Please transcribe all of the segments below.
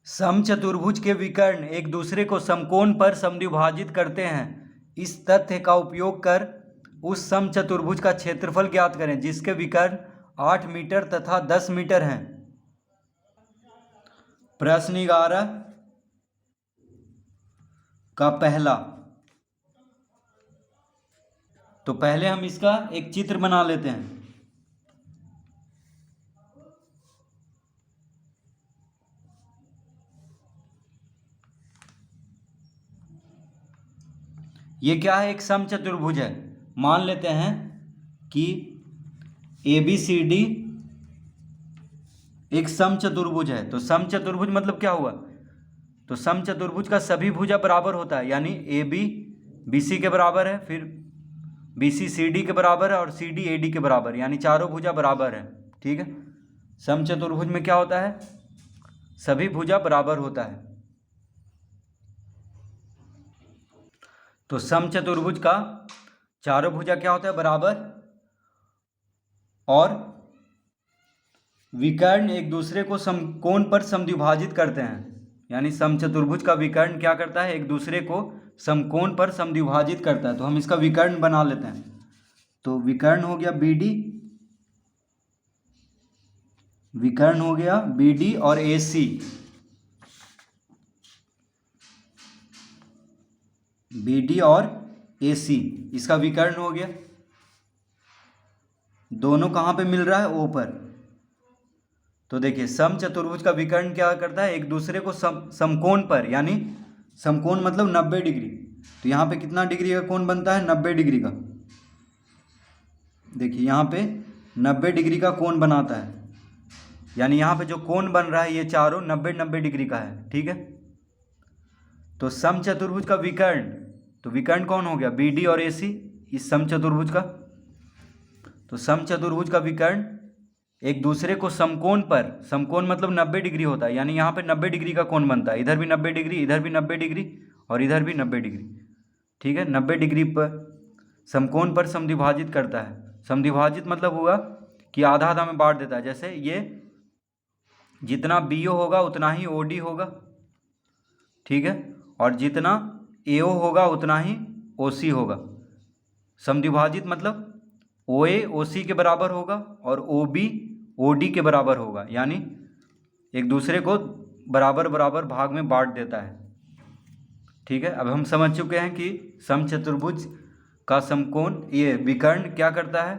समचतुर्भुज के विकर्ण एक दूसरे को समकोण पर समद्विभाजित करते हैं। इस तथ्य का उपयोग कर उस समचतुर्भुज का क्षेत्रफल ज्ञात करें जिसके विकर्ण 8 मीटर तथा 10 मीटर हैं। प्रश्न 11 का पहला। तो पहले हम इसका एक चित्र बना लेते हैं। ये क्या है? एक समचतुर्भुज है। मान लेते हैं कि ABCD एक समचतुर्भुज है। तो समचतुर्भुज मतलब क्या हुआ? तो समचतुर्भुज का सभी भुजा बराबर होता है, यानी AB BC के बराबर है, फिर BC CD के बराबर है और CD AD के बराबर, यानी चारों भुजा बराबर है। ठीक है। समचतुर्भुज में क्या होता है? सभी भुजा बराबर होता है। तो समचतुर्भुज का चारों भुजा क्या होता है? बराबर, और विकर्ण एक दूसरे को समकोण पर समद्विभाजित करते हैं। यानी समचतुर्भुज का विकर्ण क्या करता है? एक दूसरे को समकोण पर समद्विभाजित करता है। तो हम इसका विकर्ण बना लेते हैं। तो विकर्ण हो गया BD, विकर्ण हो गया BD और AC, BD और AC इसका विकर्ण हो गया। दोनों कहाँ पे मिल रहा है? O पर। तो देखिए समचतुर्भुज का विकर्ण क्या करता है? एक दूसरे को समकोण पर, यानी समकोण मतलब 90 डिग्री। तो यहाँ पे कितना डिग्री का कोण बनता है? 90 डिग्री का। देखिए यहाँ पे 90 डिग्री का कोण बनाता है, यानी यहाँ पे जो कोण बन रहा है ये चारों 90-90 डिग्री का है। ठीक है। तो समचतुर्भुज का विकर्ण, तो विकर्ण कौन हो गया? BD और AC इस समचतुर्भुज का। तो समचतुर्भुज का विकर्ण एक दूसरे को समकोण पर, समकोण मतलब 90 डिग्री होता है, यानी यहाँ पे 90 डिग्री का कोण बनता है। इधर भी 90 डिग्री, इधर भी 90 डिग्री और इधर भी 90 डिग्री। ठीक है। 90 डिग्री पर समकोण पर समद्विभाजित करता है। समद्विभाजित मतलब हुआ कि आधा आधा में बांट देता है। जैसे ये जितना BO होगा उतना ही OD होगा। ठीक है। और जितना AO होगा उतना ही OC होगा। समद्विभाजित मतलब OA OC के बराबर होगा और OB OD के बराबर होगा, यानी एक दूसरे को बराबर बराबर भाग में बांट देता है। ठीक है। अब हम समझ चुके हैं कि समचतुर्भुज का समकोण ये विकर्ण क्या करता है।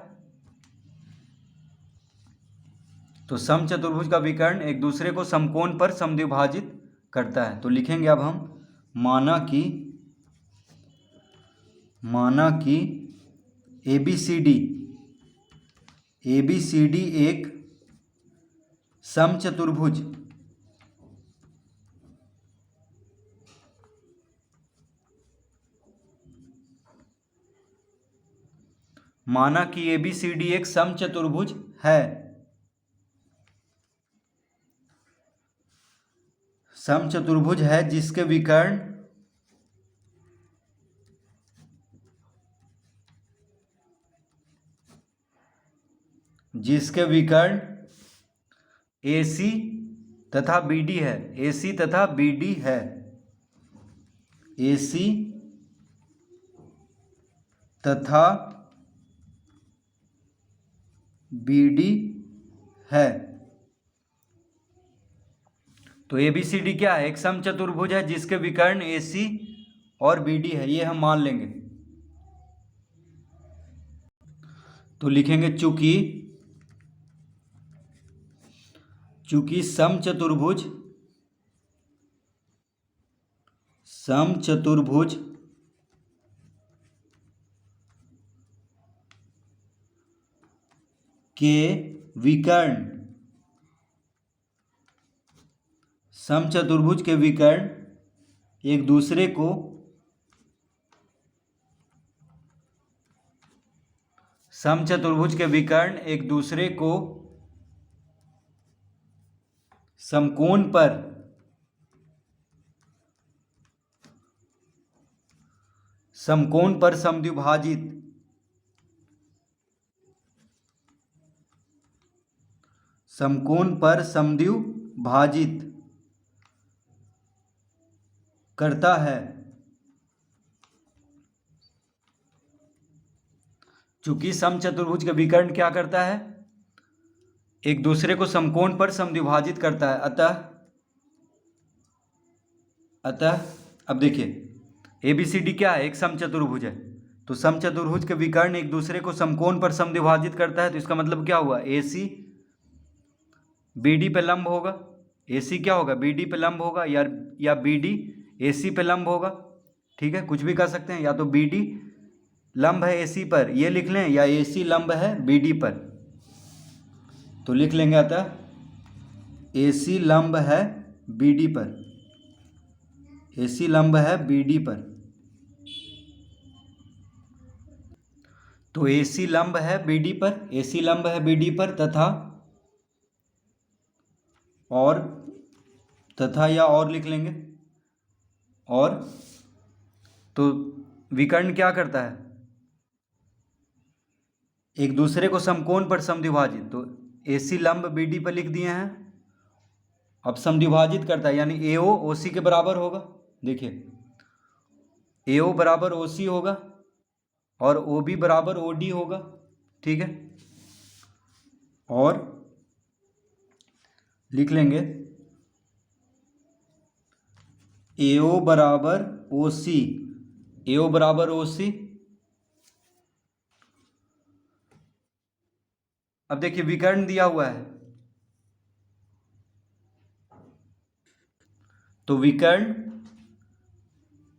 तो समचतुर्भुज का विकर्ण एक दूसरे को समकोण पर समद्विभाजित करता है। तो लिखेंगे अब हम, माना कि ABCD एक समचतुर्भुज माना कि ABCD एक समचतुर्भुज है। समचतुर्भुज है जिसके विकर्ण AC तथा BD है। AC तथा BD है। AC तथा BD है। तो ABCD क्या है? एक समचतुर्भुज है जिसके विकर्ण AC और BD है, ये हम मान लेंगे। तो लिखेंगे चूंकि समचतुर्भुज के विकर्ण एक दूसरे को समचतुर्भुज के विकर्ण एक दूसरे को समकोण पर समद्विभाजित करता है। चूंकि समचतुर्भुज का विकर्ण क्या करता है, एक दूसरे को समकोण पर समद्विभाजित करता है। अतः अब देखिए ABCD क्या है, एक समचतुर्भुज है। तो समचतुर्भुज के विकर्ण एक दूसरे को समकोण पर समद्विभाजित करता है, तो इसका मतलब क्या हुआ, AC BD पे लंब होगा। AC क्या होगा, BD पे लंब होगा, या BD AC पे लंब होगा। ठीक है, कुछ भी कर सकते हैं, या तो BD लंब है AC पर, ये लिख लें, या AC लंब है BD पर, तो लिख लेंगे अतः AC लंब है BD पर, AC लंब है BD पर। तो AC लंब है BD पर, AC लंब है BD पर, तथा या और लिख लेंगे। और तो विकर्ण क्या करता है, एक दूसरे को समकोण पर समद्विभाजित, तो AC लंब BD पर लिख दिए हैं। अब समद्विभाजित करता है, यानी AO OC के बराबर होगा। देखिए AO बराबर OC होगा और OB बराबर OD होगा। ठीक है, और लिख लेंगे AO बराबर OC, AO बराबर OC। अब देखिए विकर्ण दिया हुआ है, तो विकर्ण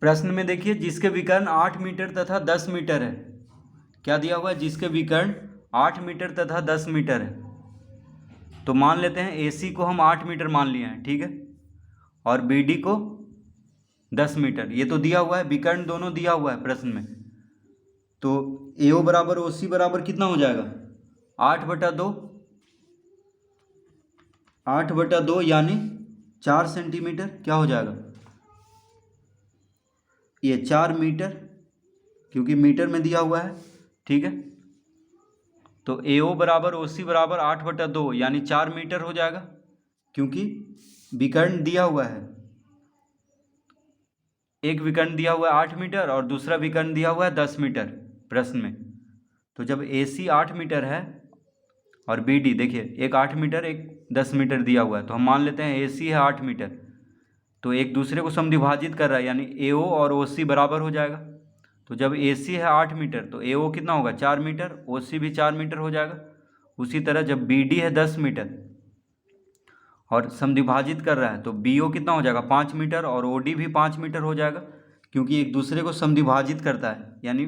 प्रश्न में देखिए जिसके विकर्ण 8 मीटर तथा 10 मीटर है, क्या दिया हुआ है, जिसके विकर्ण 8 मीटर तथा 10 मीटर है। तो मान लेते हैं AC को हम 8 मीटर मान लिए हैं, ठीक है, और BD को 10 मीटर, ये तो दिया हुआ है, विकर्ण दोनों दिया हुआ है प्रश्न में। तो AO बराबर OC बराबर कितना हो जाएगा, 8/2, 8/2 यानी 4 सेंटीमीटर, क्या हो जाएगा, ये 4 मीटर, क्योंकि मीटर में दिया हुआ है। ठीक है, तो AO बराबर OC बराबर 8/2 यानी 4 मीटर हो जाएगा, क्योंकि विकर्ण दिया हुआ है, एक विकर्ण दिया हुआ है 8 मीटर और दूसरा विकर्ण दिया हुआ है 10 मीटर प्रश्न में। तो जब AC 8 मीटर है और BD देखिए एक 8 मीटर एक 10 मीटर दिया हुआ है, तो हम मान लेते हैं AC है 8 मीटर, तो एक दूसरे को समद्विभाजित कर रहा है, यानी AO और OC बराबर हो जाएगा। तो जब AC है 8 मीटर तो AO कितना होगा, 4 मीटर, OC भी 4 मीटर हो जाएगा। उसी तरह जब BD है 10 मीटर और समद्विभाजित कर रहा है तो BO कितना हो जाएगा, 5 मीटर, और OD भी 5 मीटर हो जाएगा, क्योंकि एक दूसरे को समद्विभाजित करता है, यानी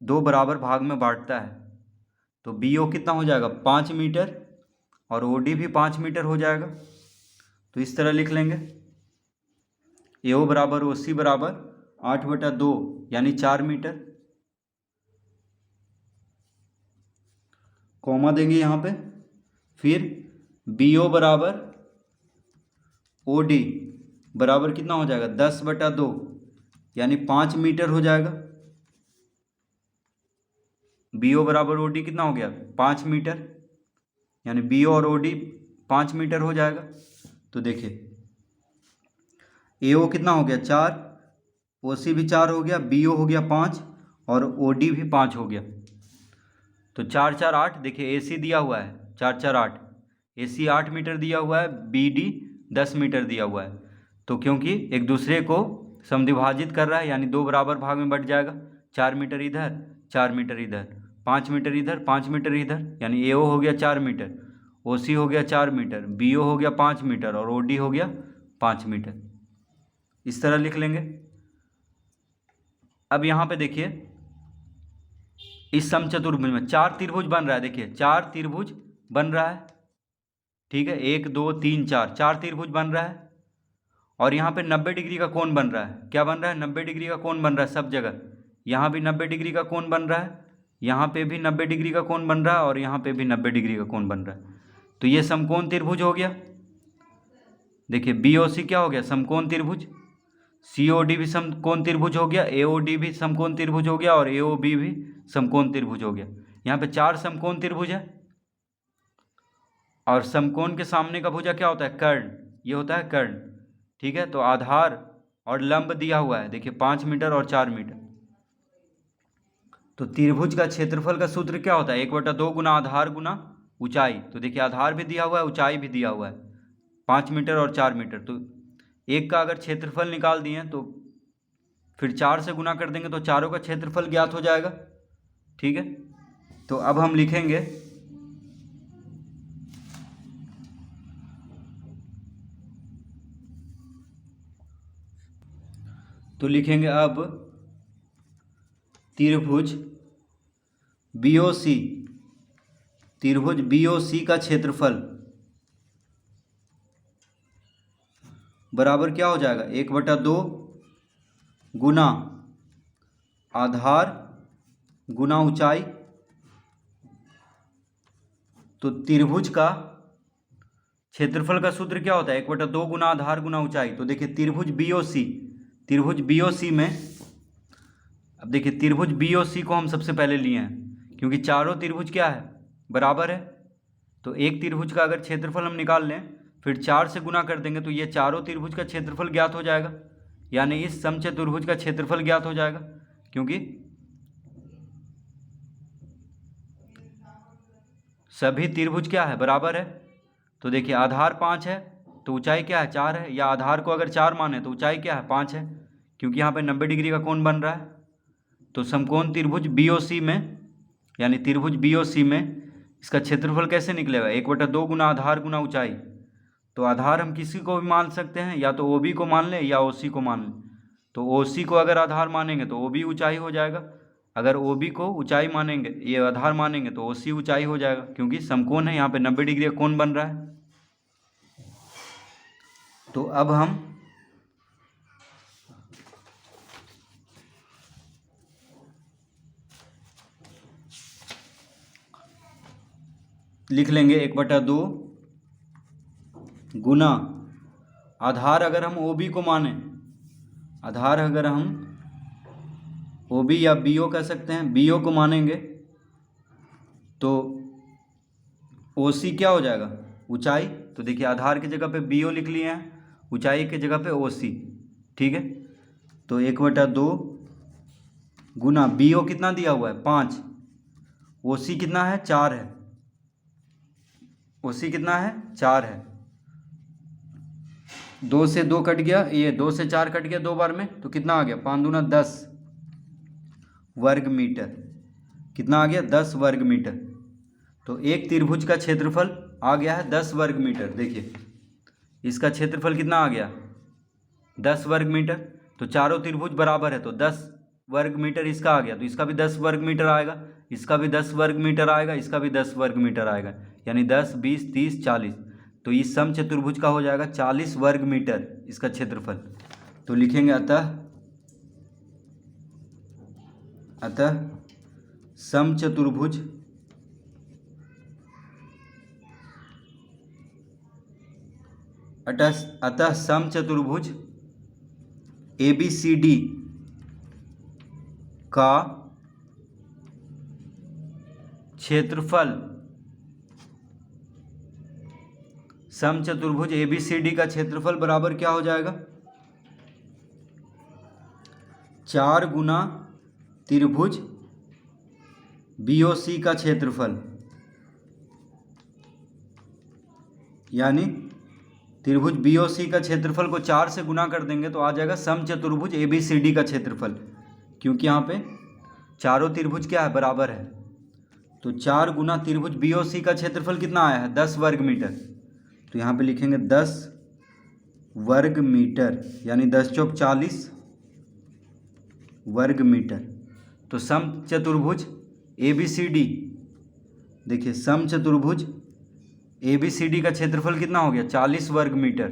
दो बराबर भाग में बांटता है। तो BO कितना हो जाएगा, 5 मीटर, और OD भी 5 मीटर हो जाएगा। तो इस तरह लिख लेंगे AO बराबर OC बराबर 8/2 यानी 4 मीटर, कॉमा देंगे यहाँ पे, फिर BO बराबर OD बराबर कितना हो जाएगा, 10/2 यानी 5 मीटर हो जाएगा। BO बराबर OD कितना हो गया, 5 मीटर, यानी BO और OD 5 मीटर हो जाएगा। तो देखिए AO कितना हो गया, 4, OC भी 4 हो गया, BO हो गया 5 और OD भी 5 हो गया। तो 4 4 8, देखिए AC दिया हुआ है 4 4 8, AC 8 मीटर दिया हुआ है, BD 10 मीटर दिया हुआ है। तो क्योंकि एक दूसरे को समद्विभाजित कर रहा है, यानी दो बराबर भाग में बट जाएगा, 4 मीटर इधर 4 मीटर इधर, 5 मीटर इधर 5 मीटर इधर, यानी AO हो गया 4 मीटर, OC हो गया 4 मीटर, BO हो गया 5 मीटर और OD हो गया 5 मीटर। इस तरह लिख लेंगे। अब यहाँ पे देखिए इस समचतुर्भुज में 4 त्रिभुज बन रहा है, देखिए 4 त्रिभुज बन रहा है, ठीक है, 1 2 3 4, 4 त्रिभुज बन रहा है, और यहाँ पे 90 डिग्री का कोण बन रहा है। क्या बन रहा है, 90 डिग्री का कोण बन रहा है सब जगह। यहाँ भी 90 डिग्री का कोण बन रहा है, यहाँ पे भी 90 डिग्री का कोण बन रहा है, और यहाँ पे भी 90 डिग्री का कोण बन रहा है। तो ये समकोण त्रिभुज हो गया। देखिए BOC क्या हो गया, समकोण त्रिभुज, COD भी समकोण त्रिभुज हो गया, AOD भी समकोण त्रिभुज हो गया, और AOB भी समकोण त्रिभुज हो गया। यहाँ पे 4 समकोण त्रिभुज है, और समकोण के सामने का भुजा क्या होता है, कर्ण, ये होता है कर्ण। ठीक है। तो आधार और लंब दिया हुआ है, देखिए 5 मीटर और 4 मीटर। तो त्रिभुज का क्षेत्रफल का सूत्र क्या होता है? 1/2 गुना आधार गुना ऊंचाई। तो देखिए आधार भी दिया हुआ है, ऊंचाई भी दिया हुआ है, 5 मीटर और 4 मीटर। तो एक का अगर क्षेत्रफल निकाल दिए तो फिर 4 से गुना कर देंगे तो चारों का क्षेत्रफल ज्ञात हो जाएगा। ठीक है। तो अब हम लिखेंगे अब त्रिभुज BOC का क्षेत्रफल बराबर क्या हो जाएगा? 1/2 गुना आधार गुना ऊंचाई। तो त्रिभुज का क्षेत्रफल का सूत्र क्या होता है? 1/2 गुना आधार गुना ऊंचाई। तो देखिए त्रिभुज BOC में, अब देखिए त्रिभुज BOC को हम सबसे पहले लिए हैं क्योंकि चारों त्रिभुज क्या है? बराबर है। तो एक त्रिभुज का अगर क्षेत्रफल हम निकाल लें फिर 4 से गुना कर देंगे तो ये चारों त्रिभुज का क्षेत्रफल ज्ञात हो जाएगा, यानी इस समचतुर्भुज का क्षेत्रफल ज्ञात हो जाएगा क्योंकि सभी त्रिभुज क्या है? बराबर है। तो देखिए आधार 5 है तो ऊंचाई क्या है? 4 है, या आधार को अगर 4 माने तो ऊंचाई क्या है? 5 है, क्योंकि यहाँ पे 90 डिग्री का कोण बन रहा है। तो समकोण त्रिभुज BOC में, यानी त्रिभुज BOC में इसका क्षेत्रफल कैसे निकलेगा? 1/2 गुना आधार गुना ऊंचाई। तो आधार हम किसी को भी मान सकते हैं, या तो OB को मान लें या OC को मान लें। तो OC को अगर आधार मानेंगे तो OB ऊंचाई हो जाएगा, अगर OB को ऊंचाई मानेंगे, ये आधार मानेंगे तो OC ऊंचाई हो जाएगा, क्योंकि समकोण है, यहाँ पे 90 डिग्री का कोण बन रहा है। तो अब हम लिख लेंगे 1/2 गुना आधार, अगर हम OB को माने, आधार अगर हम OB या BO कह सकते हैं, BO को मानेंगे तो OC क्या हो जाएगा? ऊंचाई। तो देखिए आधार की जगह पे BO लिख लिए हैं, ऊंचाई की जगह पे OC। ठीक है। तो 1/2 गुना BO कितना दिया हुआ है? 5। OC कितना है? 4 है। OC कितना है? 4 है। 2 से 2 कट गया, ये 2 से 4 कट गया 2 बार में, तो कितना आ गया? 5 दूना 10 वर्ग मीटर। कितना आ गया? 10 वर्ग मीटर। तो एक त्रिभुज का क्षेत्रफल आ गया है 10 वर्ग मीटर। देखिए इसका क्षेत्रफल कितना आ गया? 10 वर्ग मीटर। तो चारों त्रिभुज बराबर है तो 10 वर्ग मीटर इसका आ गया, तो इसका भी 10 वर्ग मीटर आएगा, इसका भी 10 वर्ग मीटर आएगा, इसका भी 10 वर्ग मीटर आएगा, यानी 10, 20, 30, 40। तो इस समचतुर्भुज का हो जाएगा 40 वर्ग मीटर इसका क्षेत्रफल। तो लिखेंगे अतः समचतुर्भुज समचतुर्भुज ABCD का क्षेत्रफल, समचतुर्भुज ABCD का क्षेत्रफल बराबर क्या हो जाएगा? 4 गुना त्रिभुज BOC का क्षेत्रफल, यानी त्रिभुज BOC का क्षेत्रफल को 4 से गुना कर देंगे तो आ जाएगा समचतुर्भुज ABCD का क्षेत्रफल, क्योंकि यहाँ पे चारों त्रिभुज क्या है? बराबर है। तो 4 गुना त्रिभुज BOC का क्षेत्रफल कितना आया है? 10 वर्ग मीटर। तो यहाँ पे लिखेंगे 10 वर्ग मीटर, यानी 10 चौक 40 वर्ग मीटर। तो समचतुर्भुज ABCD, देखिए समचतुर्भुज ABCD का क्षेत्रफल कितना हो गया? 40 वर्ग मीटर।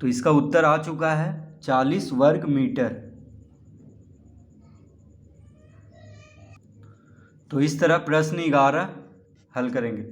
तो इसका उत्तर आ चुका है 40 वर्ग मीटर। तो इस तरह प्रश्न 11 हल करेंगे।